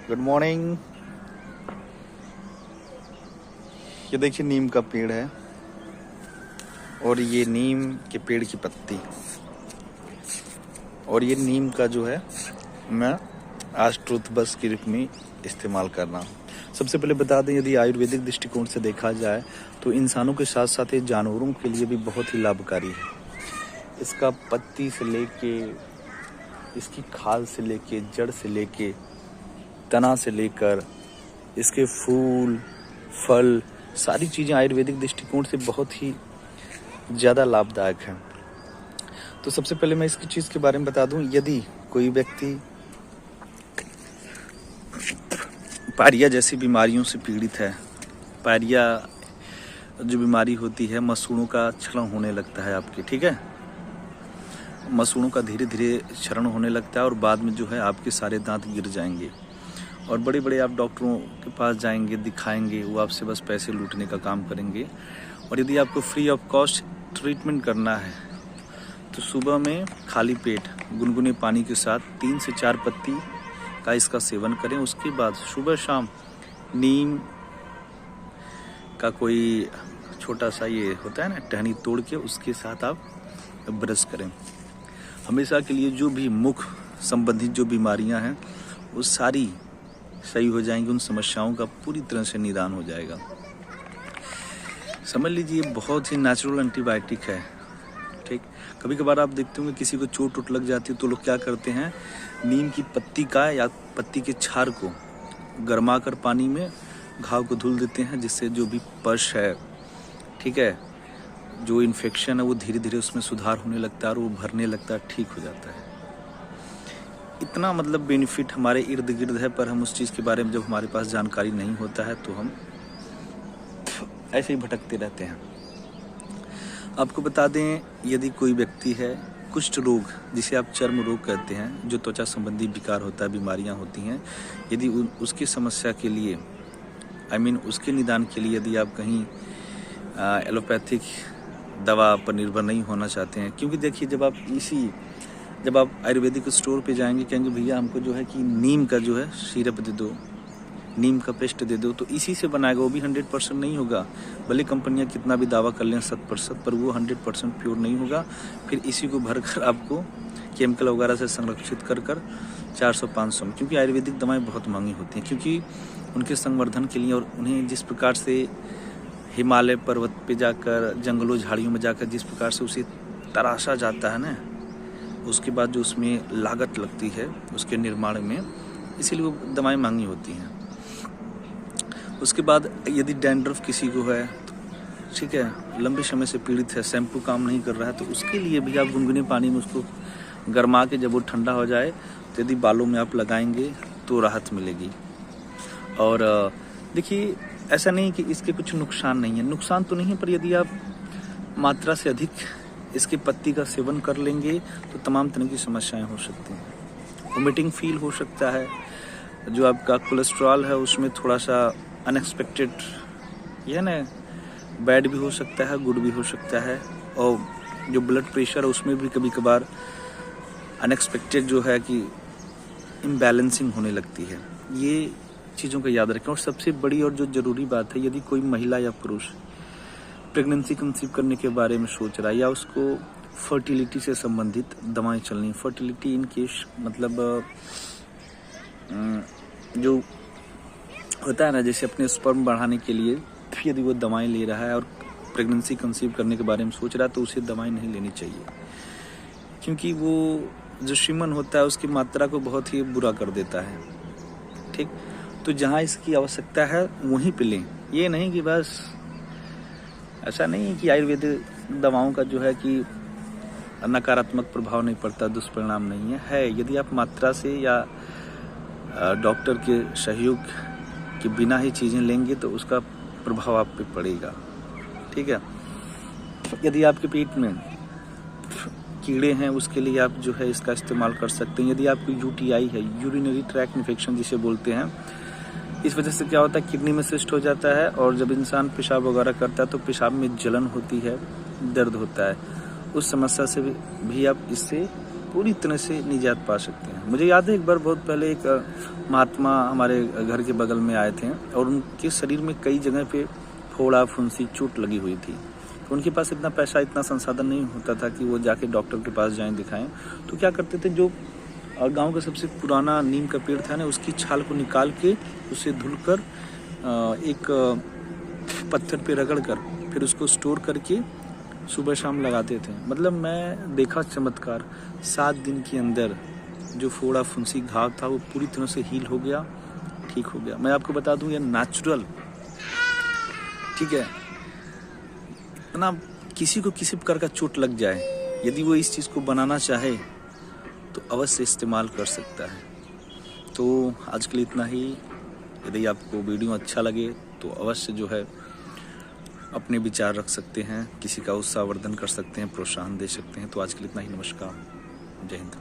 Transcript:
Good morning. ये देखिए नीम का पेड़ है और ये नीम के पेड़ की पत्ती और ये नीम का जो है मैं आज टूथ ब्रश के रूप में इस्तेमाल कर रहा हूँ। सबसे पहले बता दें, यदि आयुर्वेदिक दृष्टिकोण से देखा जाए तो इंसानों के साथ साथ ये जानवरों के लिए भी बहुत ही लाभकारी है। इसका पत्ती से लेके, इसकी खाल से लेके, जड़ से लेके, तना से लेकर इसके फूल फल सारी चीज़ें आयुर्वेदिक दृष्टिकोण से बहुत ही ज़्यादा लाभदायक हैं। तो सबसे पहले मैं इसकी चीज़ के बारे में बता दूं, यदि कोई व्यक्ति पायरिया जैसी बीमारियों से पीड़ित है, पायरिया जो बीमारी होती है, मसूड़ों का क्षरण होने लगता है आपके, ठीक है, मसूड़ों का धीरे धीरे क्षरण होने लगता है और बाद में जो है आपके सारे दांत गिर जाएंगे और बड़े बड़े आप डॉक्टरों के पास जाएंगे, दिखाएंगे, वो आपसे बस पैसे लूटने का काम करेंगे। और यदि आपको फ्री ऑफ कॉस्ट ट्रीटमेंट करना है तो सुबह में खाली पेट गुनगुने पानी के साथ 3 से 4 पत्ती का इसका सेवन करें। उसके बाद सुबह शाम नीम का कोई छोटा सा ये होता है ना टहनी, तोड़ के उसके साथ आप ब्रश करें। हमेशा के लिए जो भी मुख संबंधित जो बीमारियां हैं वो सारी सही हो जाएंगी, उन समस्याओं का पूरी तरह से निदान हो जाएगा। समझ लीजिए बहुत ही नेचुरल एंटीबायोटिक है, ठीक। कभी कभार आप देखते होंगे किसी को चोट वोट लग जाती है तो लोग क्या करते हैं, नीम की पत्ती का या पत्ती के छार को गरमा कर पानी में घाव को धुल देते हैं, जिससे जो भी पश है, ठीक है, जो इन्फेक्शन है वो धीरे धीरे उसमें सुधार होने लगता है और वो भरने लगता है, ठीक हो जाता है। इतना मतलब बेनिफिट हमारे इर्द गिर्द है, पर हम उस चीज़ के बारे में जब हमारे पास जानकारी नहीं होता है तो हम ऐसे ही भटकते रहते हैं। आपको बता दें, यदि कोई व्यक्ति है, कुष्ठ रोग जिसे आप चर्म रोग कहते हैं, जो त्वचा संबंधी विकार होता है, बीमारियां होती हैं, यदि उसकी समस्या के लिए उसके निदान के लिए यदि आप कहीं एलोपैथिक दवा पर निर्भर नहीं होना चाहते हैं, क्योंकि देखिए जब आप आयुर्वेदिक स्टोर पे जाएंगे, कहेंगे भैया हमको जो है कि नीम का जो है सिरप दे दो, नीम का पेस्ट दे दो, तो इसी से बनाएगा। वो भी 100% नहीं होगा, भले कंपनियां कितना भी दावा कर लें 100%, पर वो 100% प्योर नहीं होगा। फिर इसी को भरकर आपको केमिकल वगैरह से संरक्षित कर 400-500 में, क्योंकि आयुर्वेदिक दवाएं बहुत महंगी होती हैं, क्योंकि उनके संवर्धन के लिए और उन्हें जिस प्रकार से हिमालय पर्वत पे जाकर, जंगलों झाड़ियों में जाकर जिस प्रकार से उसे तराशा जाता है ना, उसके बाद जो उसमें लागत लगती है उसके निर्माण में, इसीलिए वो दवाएं महंगी होती हैं। उसके बाद यदि डैंड्रफ किसी को है, ठीक है, लंबे समय से पीड़ित है, शैम्पू काम नहीं कर रहा है, तो उसके लिए भी आप गुनगुने पानी में उसको गरमा के जब वो ठंडा हो जाए तो यदि बालों में आप लगाएंगे तो राहत मिलेगी। और देखिए ऐसा नहीं कि इसके कुछ नुकसान नहीं है, नुकसान तो नहीं है, पर यदि आप मात्रा से अधिक इसकी पत्ती का सेवन कर लेंगे तो तमाम तरह की समस्याएं हो सकती हैं। वोमिटिंग फील हो सकता है, जो आपका कोलेस्ट्रॉल है उसमें थोड़ा सा अनएक्सपेक्टेड, यह ना बैड भी हो सकता है, गुड भी हो सकता है, और जो ब्लड प्रेशर है उसमें भी कभी कभार अनएक्सपेक्टेड जो है कि इम्बैलेंसिंग होने लगती है। ये चीज़ों का याद रखें। और सबसे बड़ी और जो ज़रूरी बात है, यदि कोई महिला या पुरुष प्रेगनेंसी कंसीव करने के बारे में सोच रहा है या उसको फर्टिलिटी से संबंधित दवाएं चलनी, फर्टिलिटी इन केस मतलब जो होता है ना, जैसे अपने स्पर्म बढ़ाने के लिए यदि वो दवाएं ले रहा है और प्रेगनेंसी कंसीव करने के बारे में सोच रहा है तो उसे दवाएं नहीं लेनी चाहिए, क्योंकि वो जो सीमन होता है उसकी मात्रा को बहुत ही बुरा कर देता है, ठीक। तो जहाँ इसकी आवश्यकता है वहीं पे लें। ये नहीं कि बस, ऐसा नहीं है कि आयुर्वेदिक दवाओं का जो है कि नकारात्मक प्रभाव नहीं पड़ता, दुष्परिणाम नहीं है। यदि आप मात्रा से या डॉक्टर के सहयोग के बिना ही चीज़ें लेंगे तो उसका प्रभाव आप पे पड़ेगा, ठीक है। यदि आपके पेट में कीड़े हैं उसके लिए आप जो है इसका इस्तेमाल कर सकते हैं। यदि आपकी UTI है, यूरिनरी ट्रैक्ट इन्फेक्शन जिसे बोलते हैं, इस वजह से क्या होता है, किडनी में सिस्ट हो जाता है और जब इंसान पेशाब वगैरह करता है तो पेशाब में जलन होती है, दर्द होता है। उस समस्या से भी आप इससे पूरी तरह से निजात पा सकते हैं। मुझे याद है एक बार बहुत पहले एक महात्मा हमारे घर के बगल में आए थे और उनके शरीर में कई जगह पे फोड़ा फुंसी चोट लगी हुई थी। तो उनके पास इतना पैसा इतना संसाधन नहीं होता था कि वो जाके डॉक्टर के पास जाएं दिखाएं। तो क्या करते थे, जो गांव का सबसे पुराना नीम का पेड़ था ना, उसकी छाल को निकाल के उसे धुलकर एक पत्थर पे रगड़ कर फिर उसको स्टोर करके सुबह शाम लगाते थे। मतलब मैं देखा चमत्कार, 7 दिन के अंदर जो फोड़ा फुंसी घाव था वो पूरी तरह से हील हो गया, ठीक हो गया। मैं आपको बता दूं ये नेचुरल, ठीक है ना। किसी को किसी प्रकार का चोट लग जाए, यदि वो इस चीज़ को बनाना चाहे तो अवश्य इस्तेमाल कर सकता है। तो आज के लिए इतना ही। यदि आपको वीडियो अच्छा लगे तो अवश्य जो है अपने विचार रख सकते हैं, किसी का उत्साहवर्धन कर सकते हैं, प्रोत्साहन दे सकते हैं। तो आज के लिए इतना ही। नमस्कार, जय हिंद।